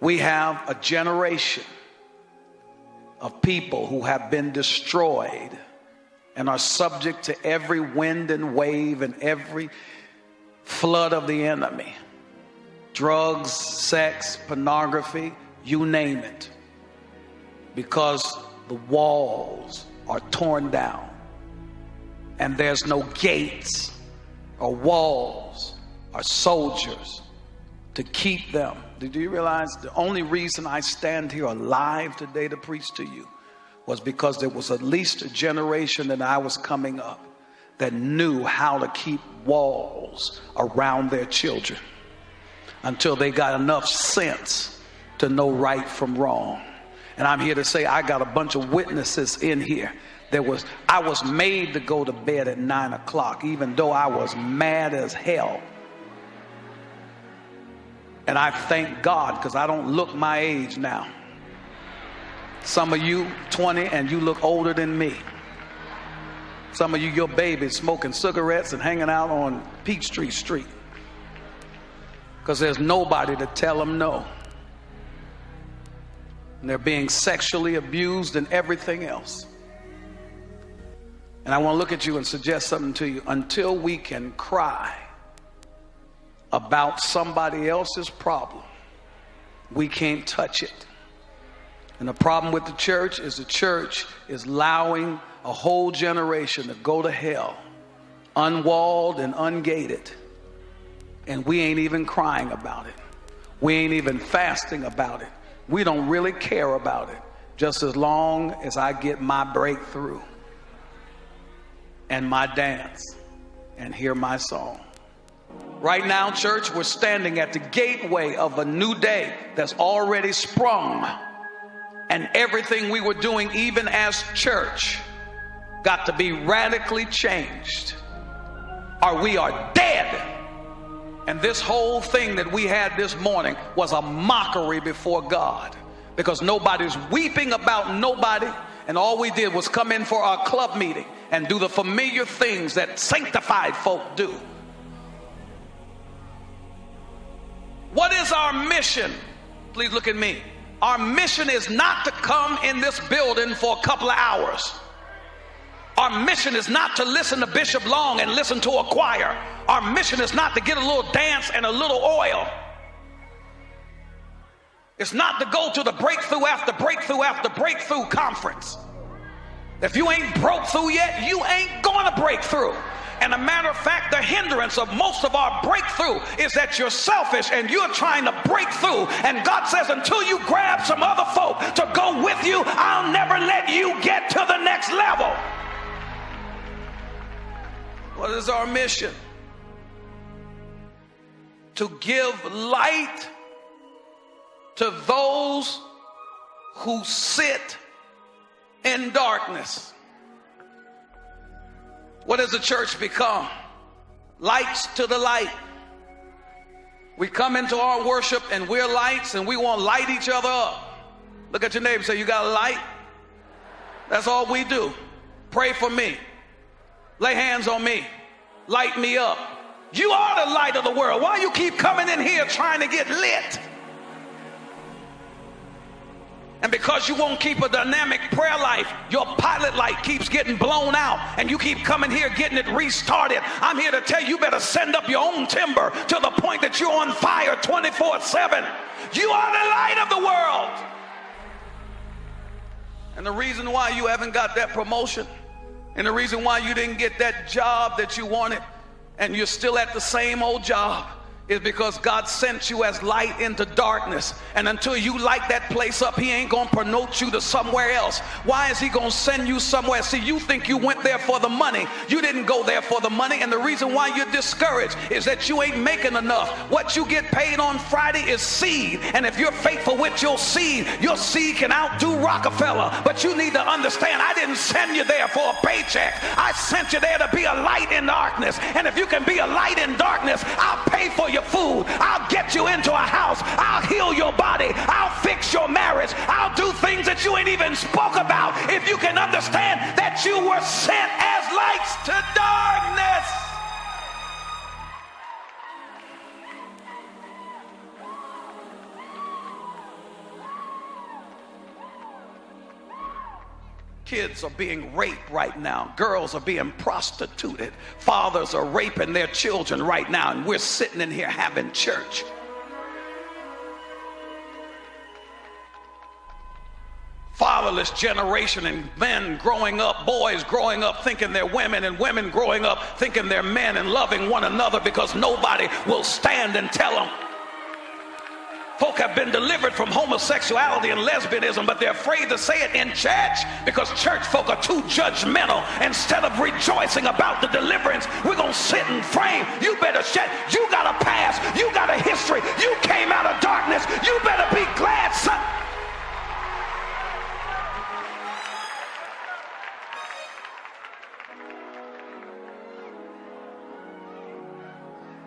We have a generation of people who have been destroyed and are subject to every wind and wave and every flood of the enemy. Drugs, sex, pornography, you name it. Because the walls are torn down and there's no gates or walls or soldiers to keep them. Did you realize the only reason I stand here alive today to preach to you was because there was at least a generation that I was coming up that knew how to keep walls around their children until they got enough sense to know right from wrong. And I'm here to say I got a bunch of witnesses in here. I was made to go to bed at 9 o'clock, even though I was mad as hell. And I thank God because I don't look my age now. Some of you 20 and you look older than me. Some of you, your babies smoking cigarettes and hanging out on Peachtree Street because there's nobody to tell them no. And they're being sexually abused and everything else. And I want to look at you and suggest something to you. Until we can cry about somebody else's problem, we can't touch it. And the problem with the church is allowing a whole generation to go to hell, unwalled and ungated. And we ain't even crying about it. We ain't even fasting about it. We don't really care about it, just as long as I get my breakthrough and my dance and hear my song. Right now, church, we're standing at the gateway of a new day that's already sprung. And everything we were doing, even as church, got to be radically changed, or we are dead. And this whole thing that we had this morning was a mockery before God, because nobody's weeping about nobody. And all we did was come in for our club meeting and do the familiar things that sanctified folk do. What is our mission? Please look at me. Our mission is not to come in this building for a couple of hours. Our mission is not to listen to Bishop Long and listen to a choir. Our mission is not to get a little dance and a little oil. It's not to go to the breakthrough after breakthrough after breakthrough conference. If you ain't broke through yet, you ain't gonna break through. And a matter of fact, the hindrance of most of our breakthrough is that you're selfish and you're trying to break through. And God says, until you grab some other folk to go with you, I'll never let you get to the next level. What is our mission? To give light to those who sit in darkness. What has the church become? Lights to the light. We come into our worship and we're lights and we want to light each other up. Look at your neighbor and say, you got a light? That's all we do. Pray for me. Lay hands on me. Light me up. You are the light of the world. Why you keep coming in here trying to get lit? And because you won't keep a dynamic prayer life, your pilot light keeps getting blown out and you keep coming here getting it restarted. I'm here to tell you, you better send up your own timber to the point that you're on fire 24/7. You are the light of the world. And the reason why you haven't got that promotion, and the reason why you didn't get that job that you wanted, and you're still at the same old job, is because God sent you as light into darkness. And until you light that place up, he ain't gonna promote you to somewhere else. Why is he gonna send you somewhere? See, you think you went there for the money. You didn't go there for the money. And the reason why you're discouraged is that you ain't making enough. What you get paid on Friday is seed. And if you're faithful with your seed can outdo Rockefeller. But you need to understand, I didn't send you there for a paycheck. I sent you there to be a light in darkness. And if you can be a light in darkness, I'll pay for your food. I'll get you into a house. I'll heal your body. I'll fix your marriage. I'll do things that you ain't even spoke about if you can understand that you were sent as lights to darkness. Kids are being raped right now. Girls are being prostituted. Fathers are raping their children right now, and we're sitting in here having church. Fatherless generation, and men growing up, boys growing up thinking they're women, and women growing up thinking they're men, and loving one another because nobody will stand and tell them. Folk have been delivered from homosexuality and lesbianism, but they're afraid to say it in church because church folk are too judgmental. Instead of rejoicing about the deliverance, we're going to sit and frame. You better shut. You got a past. You got a history. You came out of darkness. You better be glad, son.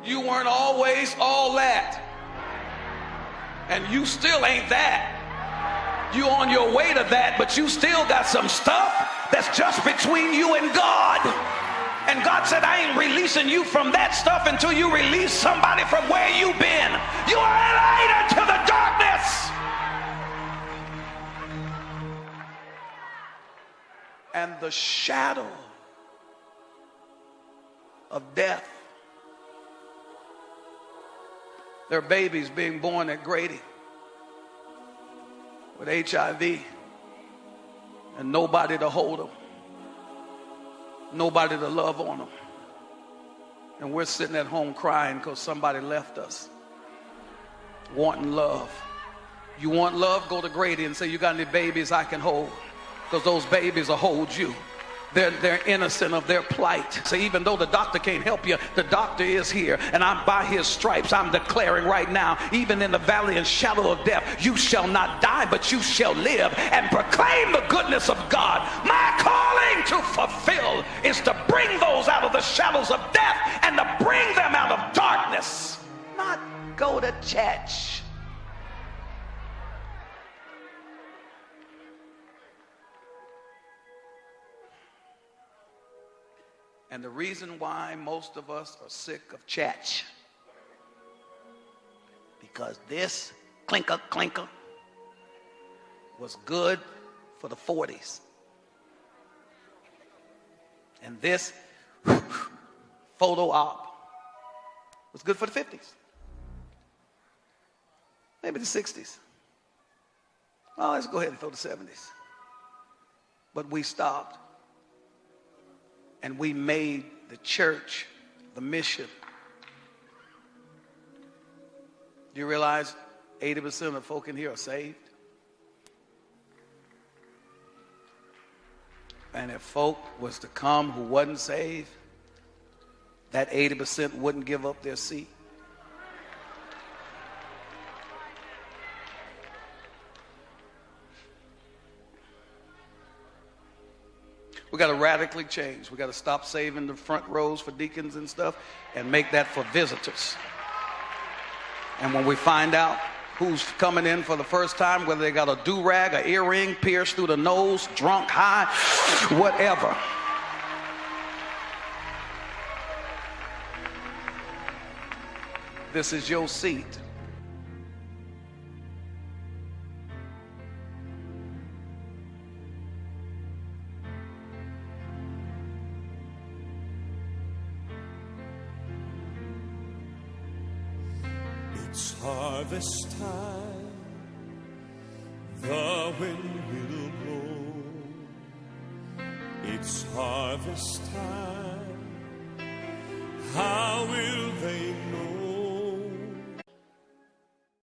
You weren't always all that. And you still ain't that. You on your way to that, but you still got some stuff that's just between you and God. And God said, I ain't releasing you from that stuff until you release somebody from where you've been. You are a light unto the darkness. And the shadow of death. There are babies being born at Grady with HIV and nobody to hold them, nobody to love on them. And we're sitting at home crying because somebody left us, wanting love. You want love? Go to Grady and say, you got any babies I can hold? Because those babies will hold you. They're innocent of their plight. So even though the doctor can't help you, the doctor is here. And I'm by his stripes. I'm declaring right now, even in the valley and shadow of death, you shall not die, but you shall live and proclaim the goodness of God. My calling to fulfill is to bring those out of the shadows of death and to bring them out of darkness. Not go to church. And the reason why most of us are sick of church, because this clinker was good for the 40s. And this photo op was good for the 50s. Maybe the 60s. Well, let's go ahead and throw the 70s. But we stopped. And we made the church the mission. Do you realize 80% of folk in here are saved? And if folk was to come who wasn't saved, that 80% wouldn't give up their seat. We got to radically change. We got to stop saving the front rows for deacons and stuff and make that for visitors. And when we find out who's coming in for the first time, whether they got a do-rag, an earring pierced through the nose, drunk, high, whatever. This is your seat. It's harvest time, the wind will blow. It's harvest time.